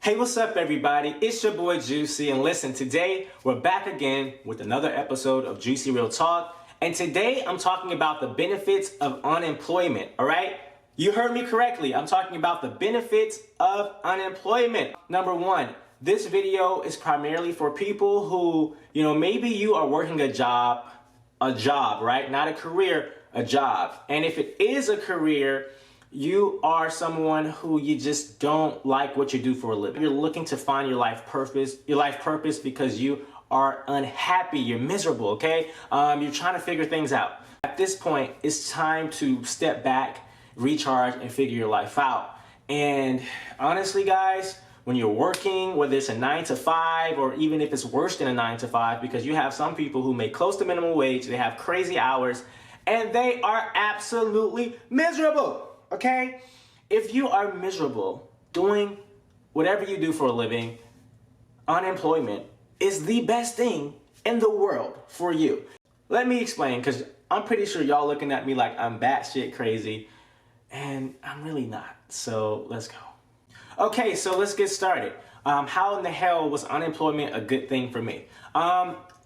Hey, what's up everybody? It's your boy Juicy, and listen, today we're back again with another episode of Juicy Real Talk, and today I'm talking about the benefits of unemployment, all right? You heard me correctly. I'm talking about the benefits of unemployment. Number one, this video is primarily for people who, maybe you are working a job, right? Not a career, a job. And if it is a career, you are someone who you just don't like what you do for a living. You're looking to find your life purpose because you are unhappy, you're miserable, okay? You're trying to figure things out. At this point, it's time to step back, recharge, and figure your life out. And honestly, guys, when you're working, whether it's a 9 to 5 or even if it's worse than a 9 to 5, because you have some people who make close to minimum wage, they have crazy hours, and they are absolutely miserable. Okay? If you are miserable doing whatever you do for a living, unemployment is the best thing in the world for you. Let me explain, because I'm pretty sure y'all looking at me like I'm batshit crazy, and I'm really not. So let's go. Okay, so let's get started. How in the hell was unemployment a good thing for me?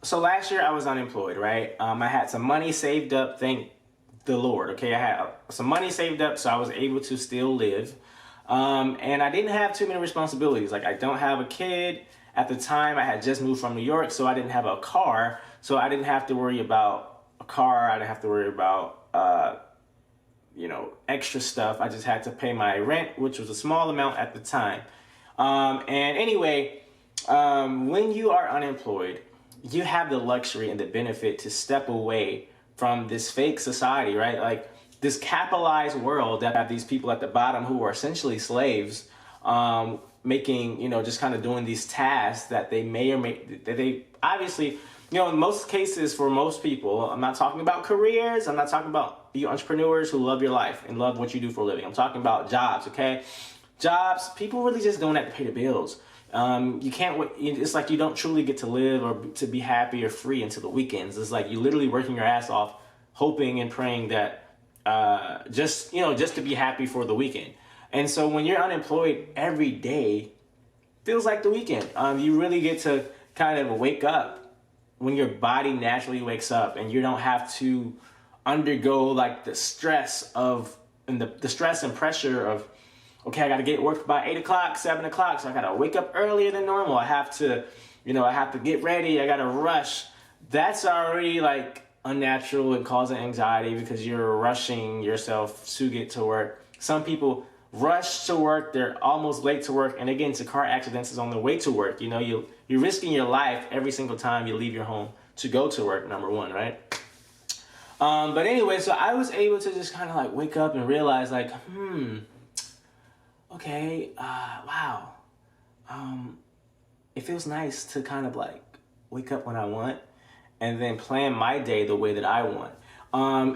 So last year I was unemployed, right? I had some money saved up, thank the Lord, okay? I had some money saved up, so I was able to still live. And I didn't have too many responsibilities. Like, I don't have a kid. At the time, I had just moved from New York, so I didn't have a car. So I didn't have to worry about a car. I didn't have to worry about, extra stuff. I just had to pay my rent, which was a small amount at the time. And anyway, when you are unemployed, you have the luxury and the benefit to step away from this fake society, right? Like this capitalized world that have these people at the bottom who are essentially slaves, making, just kind of doing these tasks that they may or may, that they obviously, in most cases for most people, I'm not talking about careers. I'm not talking about you entrepreneurs who love your life and love what you do for a living. I'm talking about jobs, okay? Jobs, people really just don't have to pay the bills. You can't, it's like you don't truly get to live or to be happy or free until the weekends. It's like you're literally working your ass off, hoping and praying that, just to be happy for the weekend. And so when you're unemployed, every day feels like the weekend. You really get to kind of wake up when your body naturally wakes up, and you don't have to undergo like the stress of, and the stress and pressure of, okay, I got to get work by 8 o'clock, 7 o'clock, so I got to wake up earlier than normal. I have to get ready. I got to rush. That's already like unnatural and causing anxiety because you're rushing yourself to get to work. Some people rush to work. They're almost late to work, and they get into car accidents on their way to work. You're risking your life every single time you leave your home to go to work, number one, right? But anyway, so I was able to just kind of like wake up and realize like, okay, wow. It feels nice to kind of like wake up when I want and then plan my day the way that I want.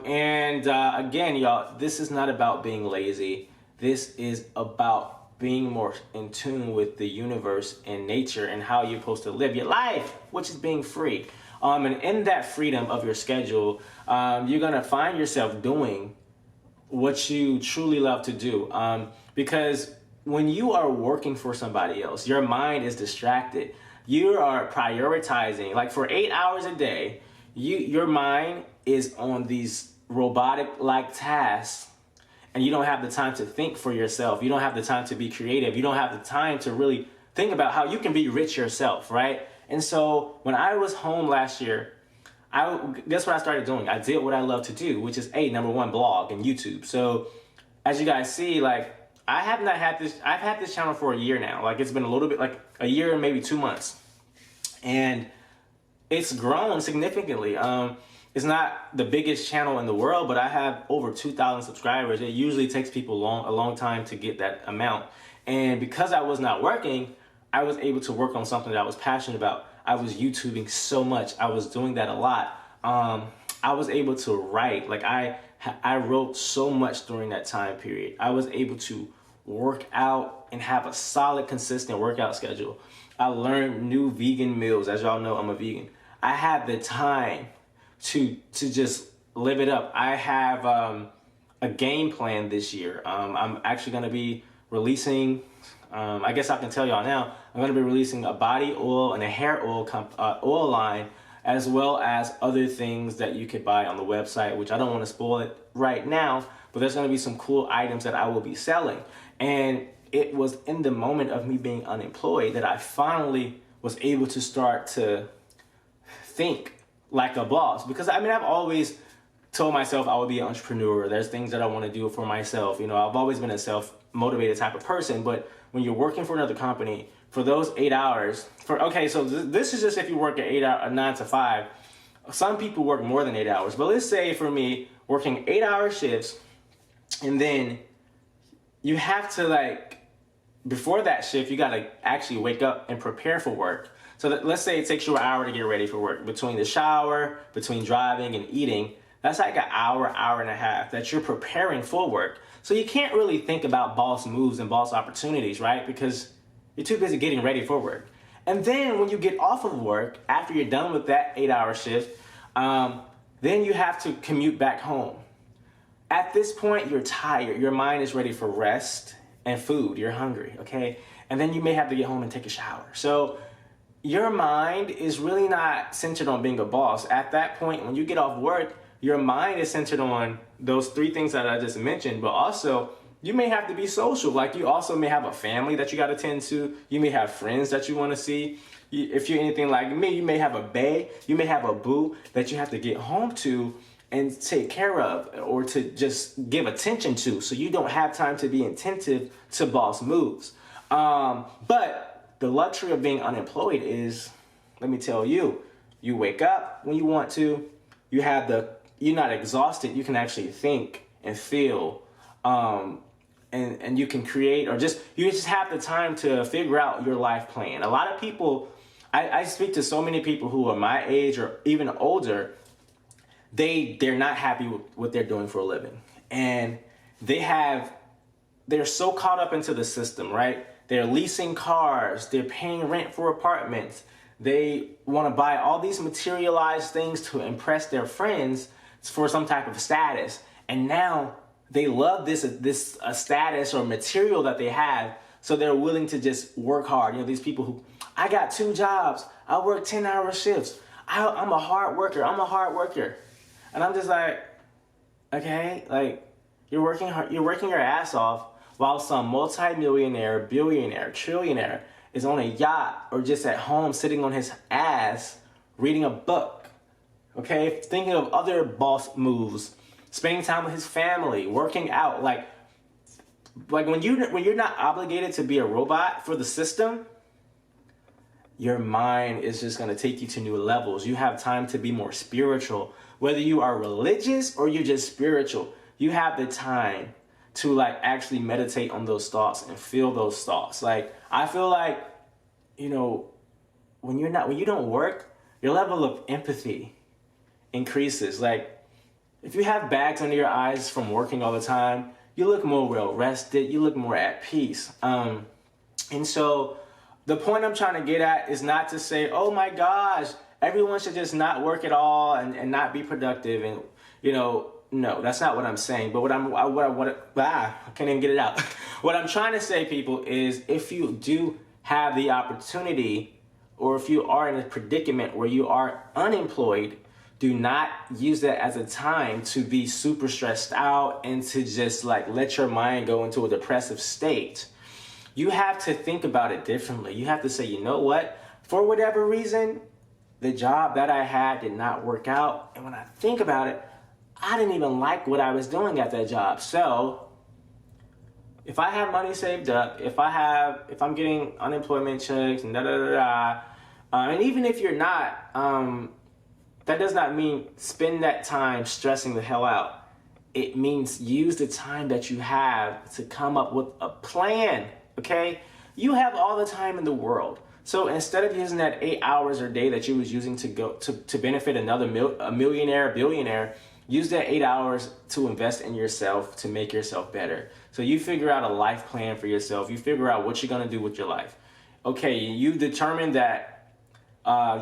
Again, y'all, this is not about being lazy. This is about being more in tune with the universe and nature and how you're supposed to live your life, which is being free. And in that freedom of your schedule, you're gonna find yourself doing what you truly love to do. Because when you are working for somebody else, your mind is distracted. You are prioritizing, like for 8 hours a day, your mind is on these robotic-like tasks, and you don't have the time to think for yourself. You don't have the time to be creative. You don't have the time to really think about how you can be rich yourself, right? And so when I was home last year, guess what I started doing? I did what I love to do, which is number one, blog and YouTube. So as you guys see, like, I've had this channel for a year now. Like, it's been a little bit, like a year and maybe 2 months. And it's grown significantly. It's not the biggest channel in the world, but I have over 2,000 subscribers. It usually takes people a long time to get that amount. And because I was not working, I was able to work on something that I was passionate about. I was YouTubing so much. I was doing that a lot. I was able to write. Like, I wrote so much during that time period. I was able to work out and have a solid, consistent workout schedule. I learned new vegan meals. As y'all know, I'm a vegan. I had the time to just live it up. I have a game plan this year. I'm actually going to be releasing I guess I can tell y'all now, I'm going to be releasing a body oil and a hair oil oil line, as well as other things that you could buy on the website, which I don't want to spoil it right now, but there's going to be some cool items that I will be selling. And it was in the moment of me being unemployed that I finally was able to start to think like a boss. Because I mean, I've always told myself I would be an entrepreneur. There's things that I want to do for myself. You know, I've always been a self-motivated type of person, but when you're working for another company, for those 8 hours, so this is just if you work a 9 to 5. Some people work more than 8 hours, but let's say for me, working 8-hour shifts, and then you have to before that shift, you got to actually wake up and prepare for work. So let's say it takes you an hour to get ready for work. Between the shower, between driving and eating, that's like an hour, hour and a half that you're preparing for work. So you can't really think about boss moves and boss opportunities, right? Because you're too busy getting ready for work. And then when you get off of work, after you're done with that 8-hour shift, then you have to commute back home. At this point, you're tired. Your mind is ready for rest and food. You're hungry, okay? And then you may have to get home and take a shower. So your mind is really not centered on being a boss. At that point, when you get off work, your mind is centered on those 3 things that I just mentioned, but also you may have to be social. Like you also may have a family that you got to tend to. You may have friends that you want to see. If you're anything like me, you may have a bae, you may have a boo that you have to get home to and take care of, or to just give attention to, so you don't have time to be attentive to boss moves. But the luxury of being unemployed is, let me tell you, you wake up when you want to, you're not exhausted, you can actually think and feel, and you can create, or you just have the time to figure out your life plan. A lot of people, I speak to so many people who are my age or even older, they're not happy with what they're doing for a living. And they're so caught up into the system, right? They're leasing cars, they're paying rent for apartments. They want to buy all these materialized things to impress their friends for some type of status. And now they love this status or material that they have, so they're willing to just work hard. You know, these people who, I got 2 jobs, I work 10-hour shifts, I'm a hard worker. And I'm just like, okay, like you're working hard, you're working your ass off while some multi-millionaire, billionaire, trillionaire is on a yacht or just at home sitting on his ass reading a book. Okay, thinking of other boss moves, spending time with his family, working out. Like when you're not obligated to be a robot for the system, your mind is just going to take you to new levels. You have time to be more spiritual. Whether you are religious or you're just spiritual, you have the time to actually meditate on those thoughts and feel those thoughts. Like, I feel like, you know, when you don't work, your level of empathy increases. Like, if you have bags under your eyes from working all the time, you look more well rested, you look more at peace. And so the point I'm trying to get at is not to say, oh my gosh, everyone should just not work at all and not be productive. And, you know, no, that's not what I'm saying. But I can't even get it out. What I'm trying to say, people, is if you do have the opportunity, or if you are in a predicament where you are unemployed, do not use that as a time to be super stressed out and to just let your mind go into a depressive state. You have to think about it differently. You have to say, you know what? For whatever reason, the job that I had did not work out. And when I think about it, I didn't even like what I was doing at that job. So if I have money saved up, if I'm getting unemployment checks and and even if you're not, that does not mean spend that time stressing the hell out. It means use the time that you have to come up with a plan, okay? You have all the time in the world. So instead of using that 8 hours a day that you was using to benefit a millionaire, billionaire, use that 8 hours to invest in yourself, to make yourself better. So you figure out a life plan for yourself. You figure out what you're gonna do with your life. Okay, you determine that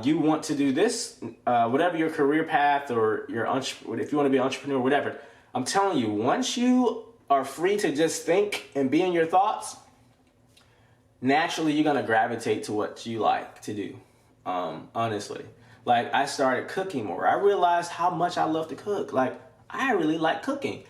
you want to do this, whatever your career path or if you want to be an entrepreneur, whatever. I'm telling you, once you are free to just think and be in your thoughts, naturally you're gonna gravitate to what you like to do. Honestly, like I started cooking more. I realized how much I love to cook. Like I really like cooking.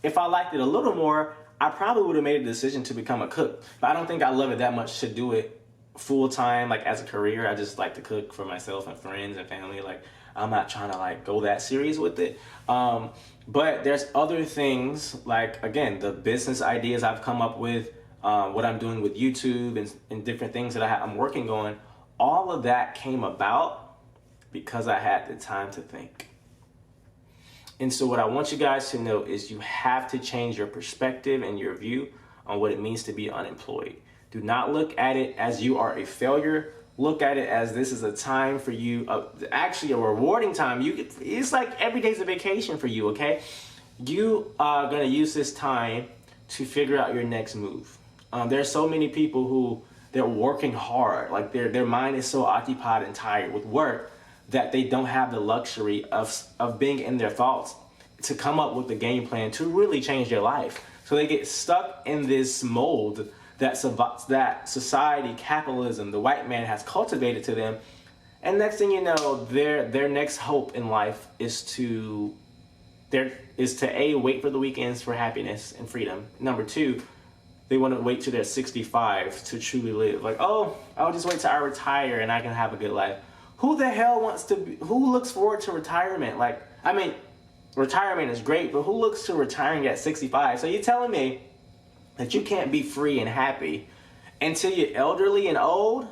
If I liked it a little more, I probably would have made a decision to become a cook. But I don't think I love it that much to do it full time, like as a career. I just like to cook for myself and friends and family. Like I'm not trying to like go that serious with it. But there's other things, like again, the business ideas I've come up with, what I'm doing with YouTube and different things that I'm working on. All of that came about because I had the time to think. And so what I want you guys to know is you have to change your perspective and your view on what it means to be unemployed. Do not look at it as you are a failure. Look at it as this is a time for you, actually a rewarding time. It's like every day's a vacation for you, okay? You are gonna use this time to figure out your next move. There's so many people who they're working hard, like their mind is so occupied and tired with work that they don't have the luxury of being in their thoughts to come up with a game plan to really change their life. So they get stuck in this mold that society, capitalism, the white man has cultivated to them. And next thing you know, their next hope in life is to A, wait for the weekends for happiness and freedom. Number two, they want to wait till they're 65 to truly live. Like, oh, I'll just wait till I retire and I can have a good life. Who the hell who looks forward to retirement? Like, I mean, retirement is great, but who looks to retiring at 65? So you're telling me that you can't be free and happy until you're elderly and old?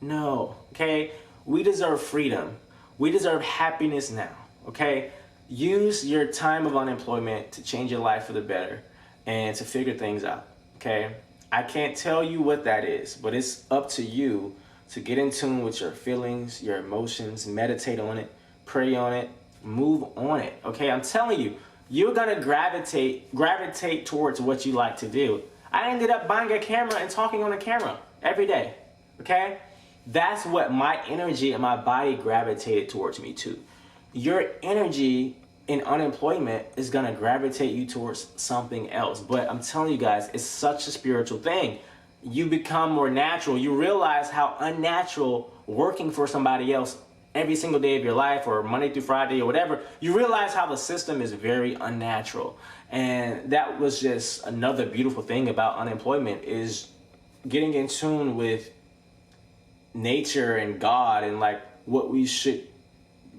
No, okay? We deserve freedom. We deserve happiness now, okay? Use your time of unemployment to change your life for the better and to figure things out, okay? I can't tell you what that is, but it's up to you to get in tune with your feelings, your emotions, meditate on it, pray on it, move on it, okay? I'm telling you, you're gonna gravitate towards what you like to do. I ended up buying a camera and talking on a camera every day, okay? That's what my energy and my body gravitated towards me too. Your energy in unemployment is gonna gravitate you towards something else. But I'm telling you guys, it's such a spiritual thing. You become more natural. You realize how unnatural working for somebody else every single day of your life, or Monday through Friday or whatever, you realize how the system is very unnatural. And that was just another beautiful thing about unemployment, is getting in tune with nature and God and like what we should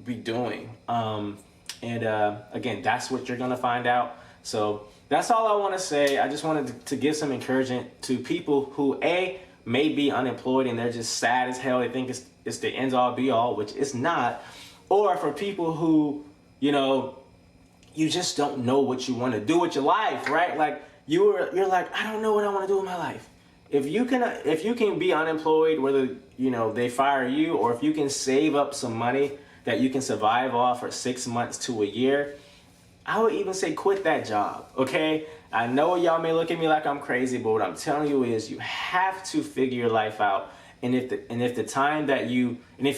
be doing. Again, that's what you're gonna find out. So that's all I want to say. I just wanted to give some encouragement to people who may be unemployed and they're just sad as hell. They think it's the end all be all, which it's not. Or for people who, you just don't know what you want to do with your life, right? Like you're like, I don't know what I want to do with my life. If you can be unemployed, whether they fire you, or if you can save up some money that you can survive off for 6 months to a year, I would even say quit that job, okay? I know y'all may look at me like I'm crazy, but what I'm telling you is you have to figure your life out. And if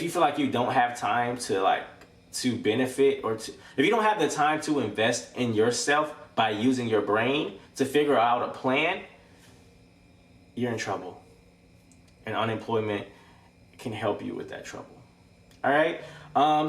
you feel like you don't have time to benefit, or if you don't have the time to invest in yourself by using your brain to figure out a plan, you're in trouble. And unemployment can help you with that trouble. All right?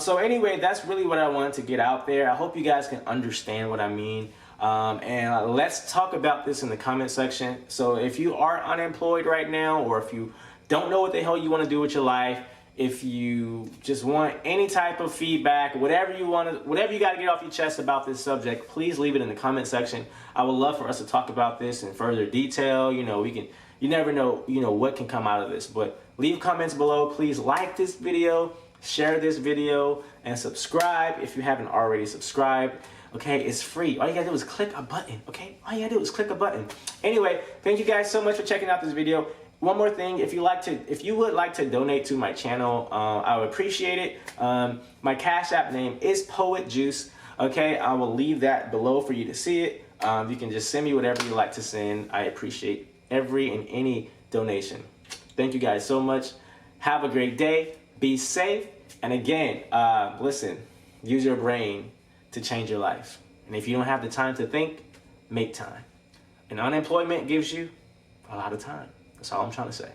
So anyway, that's really what I wanted to get out there. I hope you guys can understand what I mean. And let's talk about this in the comment section. So if you are unemployed right now, or if you don't know what the hell you want to do with your life, if you just want any type of feedback, whatever you got to get off your chest about this subject, please leave it in the comment section. I would love for us to talk about this in further detail. You never know, what can come out of this, but leave comments below. Please like this video, share this video, and subscribe if you haven't already subscribed. Okay, it's free. All you gotta do is click a button, okay? All you gotta do is click a button. Anyway, thank you guys so much for checking out this video. One more thing, if you would like to donate to my channel, I would appreciate it. My Cash App name is Poet Juice. Okay, I will leave that below for you to see it. You can just send me whatever you like to send. I appreciate every and any donation. Thank you guys so much. Have a great day. Be safe. And again, listen, use your brain to change your life. And if you don't have the time to think, make time. And unemployment gives you a lot of time. That's all I'm trying to say.